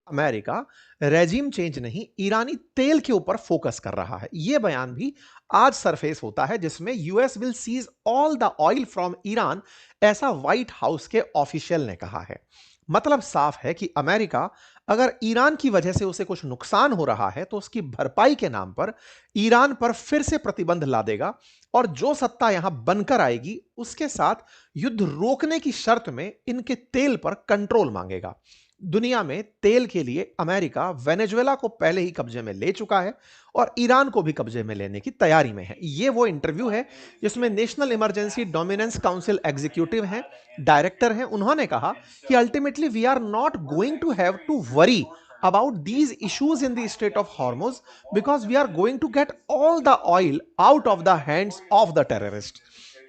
America regime change नहीं, ईरानी तेल के ऊपर फोकस कर रहा है। यह बयान भी आज सरफेस होता है जिसमें US will cease all the oil from Iran, ऐसा व्हाइट हाउस के ऑफिशियल ने कहा है। मतलब साफ है कि अमेरिका अगर ईरान की वजह से उसे कुछ नुकसान हो रहा है तो उसकी भरपाई के नाम पर ईरान पर फिर से प्रतिबंध ला देगा और जो सत्ता यहां बनकर आएगी उसके साथ युद्ध रोकने की शर्त में इनके तेल पर कंट्रोल मांगेगा। दुनिया में तेल के लिए अमेरिका वेनेजुएला को पहले ही कब्जे में ले चुका है और ईरान को भी कब्जे में लेने की तैयारी में है। ये वो इंटरव्यू है जिसमें national emergency dominance council executive हैं, डायरेक्टर हैं, उन्होंने कहा कि ultimately we are not going to have to worry about these issues in the Strait of Hormuz because we are going to get all the oil out of the hands of the terrorist।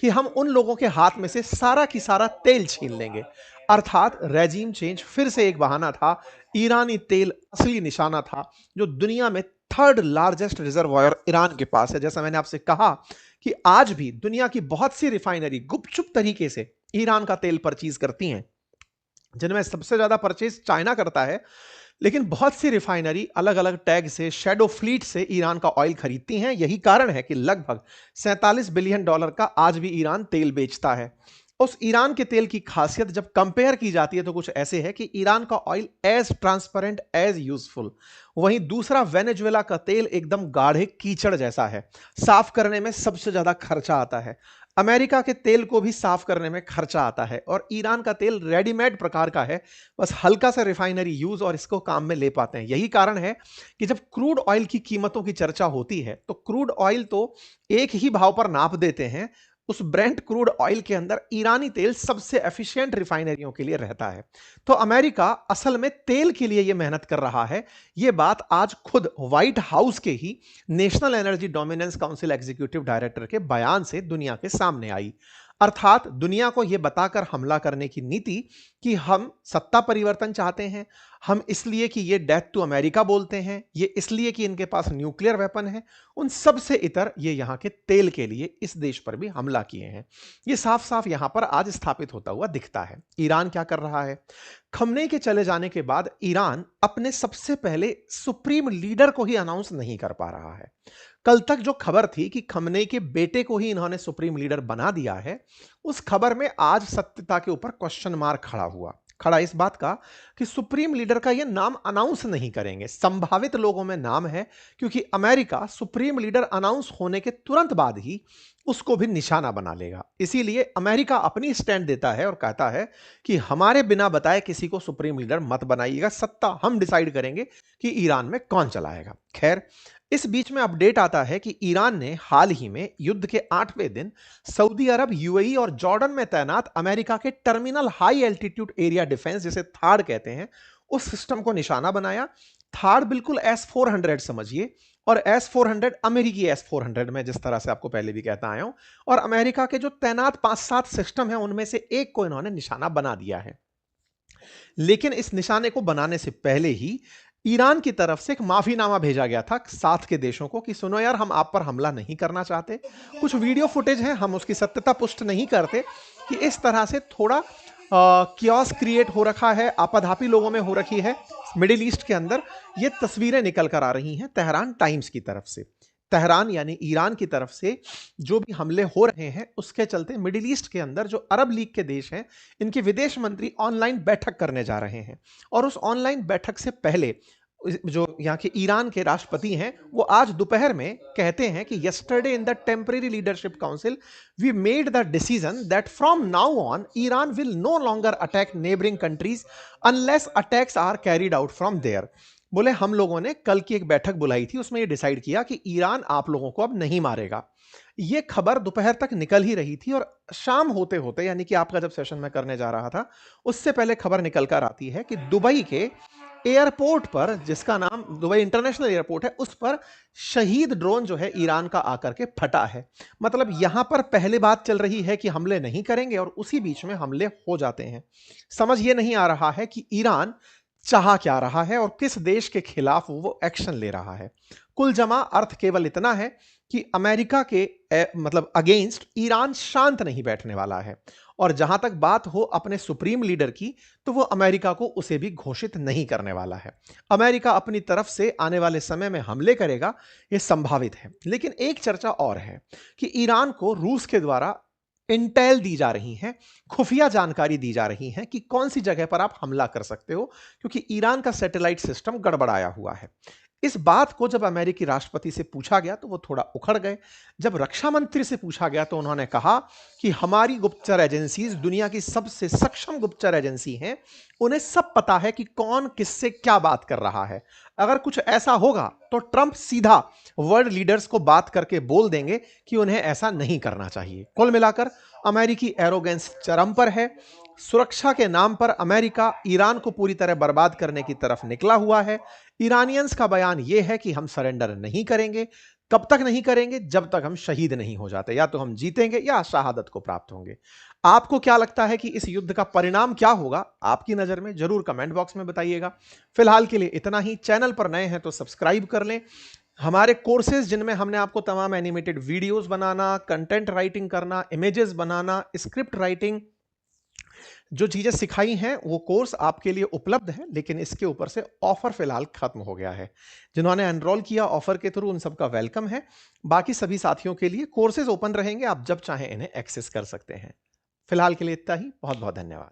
कि हम उन लोगों के हाथ में से सारा की सारा तेल छीन लेंगे। अर्थात रेजिम चेंज फिर से एक बहाना था, ईरानी तेल असली निशाना था जो दुनिया में थर्ड लार्जेस्ट रिजर्वायर ईरान के पास है। जैसा मैंने आपसे कहा कि आज भी दुनिया की बहुत सी रिफाइनरी गुपचुप तरीके से ईरान का तेल परचेज करती हैं, जिनमें सबसे ज्यादा परचेज चाइना करता है, लेकिन बहुत सी रिफाइनरी अलग अलग टैग से, शैडो फ्लीट से ईरान का ऑयल खरीदती हैं। यही कारण है कि लगभग $47 बिलियन का आज भी ईरान तेल बेचता है। उस ईरान के तेल की खासियत जब कंपेयर की जाती है तो कुछ ऐसे है कि ईरान का oil as transparent as useful, वहीं दूसरा वेनेजुएला का तेल एकदम गाढ़े कीचड़ जैसा है, साफ करने में सबसे ज्यादा खर्चा आता है। अमेरिका के तेल को भी साफ करने में खर्चा आता है और ईरान का तेल रेडीमेड प्रकार का है, बस हल्का सा रिफाइनरी यूज और इसको काम में ले पाते हैं। यही कारण है कि जब क्रूड ऑयल की कीमतों की चर्चा होती है तो क्रूड ऑयल तो एक ही भाव पर नाप देते हैं, उस ब्रेंट क्रूड ऑयल के अंदर ईरानी तेल सबसे एफिशिएंट रिफाइनरियों के लिए रहता है। तो अमेरिका असल में तेल के लिए यह मेहनत कर रहा है। यह बात आज खुद व्हाइट हाउस के ही national energy dominance council executive director के बयान से दुनिया के सामने आई। अर्थात दुनिया को यह बताकर हमला करने की नीति कि हम सत्ता परिवर्तन चाहते हैं, हम इसलिए कि ये डेथ टू अमेरिका बोलते हैं, ये इसलिए कि इनके पास न्यूक्लियर वेपन है, उन सब से इतर ये यहां के तेल के लिए इस देश पर भी हमला किए हैं। ये साफ साफ यहां पर आज स्थापित होता हुआ दिखता है। ईरान क्या कर रहा है? खमनेई के चले जाने के बाद ईरान अपने सबसे पहले सुप्रीम लीडर को ही अनाउंस नहीं कर पा रहा है। कल तक जो खबर थी कि खमनेई के बेटे को ही इन्होंने सुप्रीम लीडर बना दिया है, उस खबर में आज सत्यता के ऊपर क्वेश्चन मार्क खड़ा इस बात का कि सुप्रीम लीडर का यह नाम अनाउंस नहीं करेंगे। संभावित लोगों में नाम है क्योंकि अमेरिका सुप्रीम लीडर अनाउंस होने के तुरंत बाद ही उसको भी निशाना बना लेगा। इसीलिए अमेरिका अपनी स्टैंड देता है और कहता है कि हमारे बिना बताए किसी को सुप्रीम लीडर मत बनाइएगा, सत्ता हम डिसाइड करेंगे कि ईरान में कौन चलाएगा। खैर, इस बीच में अपडेट आता है कि ईरान ने हाल ही में युद्ध के 8वें दिन सऊदी अरब, यूएई और जॉर्डन में तैनात अमेरिका के terminal high altitude area defence, जिसे थाड़ कहते हैं, उस सिस्टम को निशाना बनाया। थाड़ बिल्कुल S-400 समझिए, और S-400 अमेरिकी S-400 में, जिस तरह से आपको पहले भी कहता आया हूं, और अमेरिका के जो तैनात 5-7 सिस्टम है उनमें से एक को इन्होंने निशाना बना दिया है। लेकिन इस निशाने को बनाने से पहले ही ईरान की तरफ से एक माफीनामा भेजा गया था साथ के देशों को कि सुनो यार, हम आप पर हमला नहीं करना चाहते। कुछ वीडियो फुटेज है, हम उसकी सत्यता पुष्ट नहीं करते, कि इस तरह से थोड़ा कियोस क्रिएट हो रखा है, आपाधापी लोगों में हो रखी है मिडिल ईस्ट के अंदर। ये तस्वीरें निकल कर आ रही हैं तेहरान टाइम्स की तरफ से। तेहरान यानी ईरान की तरफ से जो भी हमले हो रहे हैं उसके चलते मिडिल ईस्ट के अंदर जो अरब लीग के देश हैं, इनके विदेश मंत्री ऑनलाइन बैठक करने जा रहे हैं। और उस ऑनलाइन बैठक से पहले जो यहाँ के ईरान के राष्ट्रपति हैं, वो आज दोपहर में कहते हैं कि yesterday in the temporary leadership council we made the decision that from now on Iran will no longer attack neighbouring countries unless attacks are carried out from there. बोले हम लोगों ने कल की एक बैठक बुलाई थी, उसमें ये डिसाइड किया कि ईरान आप लोगों को अब नहीं मारेगा। ये खबर दोपहर तक निकल ही रही थी और शाम होते होते, यानी कि आपका जब सेशन में करने जा रहा था उससे पहले खबर निकल कर आती है कि दुबई के एयरपोर्ट पर, जिसका नाम दुबई इंटरनेशनल एयरपोर्ट है, उस पर शहीद ड्रोन जो है ईरान का आकर के फटा है। मतलब यहां पर पहले बात चल रही है कि हमले नहीं करेंगे और उसी बीच में हमले हो जाते हैं। समझ ये नहीं आ रहा है कि ईरान चाह क्या रहा है और किस देश के खिलाफ वो एक्शन ले रहा है। कुल जमा अर्थ केवल इतना है कि अमेरिका के मतलब अगेंस्ट ईरान शांत नहीं बैठने वाला है, और जहां तक बात हो अपने सुप्रीम लीडर की, तो वो अमेरिका को उसे भी घोषित नहीं करने वाला है। अमेरिका अपनी तरफ से आने वाले समय में हमले करेगा, ये संभावित है। लेकिन एक चर्चा और है कि ईरान को रूस के द्वारा इंटेल दी जा रही है, खुफिया जानकारी दी जा रही है कि कौन सी जगह पर आप हमला कर सकते हो, क्योंकि ईरान का सैटेलाइट सिस्टम गड़बड़ाया हुआ है। इस बात को जब अमेरिकी राष्ट्रपति से पूछा गया तो वो थोड़ा उखड़ गए। जब रक्षा मंत्री से पूछा गया तो उन्होंने कहा कि हमारी गुप्तचर एजेंसीज दुनिया की सबसे सक्षम गुप्तचर एजेंसी हैं, उन्हें सब पता है कि कौन किससे क्या बात कर रहा है। अगर कुछ ऐसा होगा तो ट्रंप सीधा वर्ल्ड लीडर्स को बात करके बोल देंगे कि उन्हें ऐसा नहीं करना चाहिए। कुल मिलाकर अमेरिकी एरोगेंस चरम पर है। सुरक्षा के नाम पर अमेरिका ईरान को पूरी तरह बर्बाद करने की तरफ निकला हुआ है। ईरानियंस का बयान यह है कि हम सरेंडर नहीं करेंगे। कब तक नहीं करेंगे? जब तक हम शहीद नहीं हो जाते। या तो हम जीतेंगे या शहादत को प्राप्त होंगे। आपको क्या लगता है कि इस युद्ध का परिणाम क्या होगा आपकी नजर में? जरूर कमेंट बॉक्स में बताइएगा। फिलहाल के लिए इतना ही। चैनल पर नए हैं तो सब्सक्राइब कर लें। हमारे कोर्सेज जिनमें हमने आपको तमाम एनिमेटेड वीडियोस बनाना, कंटेंट राइटिंग करना, इमेजेस बनाना, स्क्रिप्ट राइटिंग, जो चीजें सिखाई हैं वो कोर्स आपके लिए उपलब्ध है, लेकिन इसके ऊपर से ऑफर फिलहाल खत्म हो गया है। जिन्होंने एनरोल किया ऑफर के थ्रू, उन सबका वेलकम है। बाकी सभी साथियों के लिए कोर्सेज ओपन रहेंगे, आप जब चाहें इन्हें एक्सेस कर सकते हैं। फिलहाल के लिए इतना ही। बहुत बहुत धन्यवाद।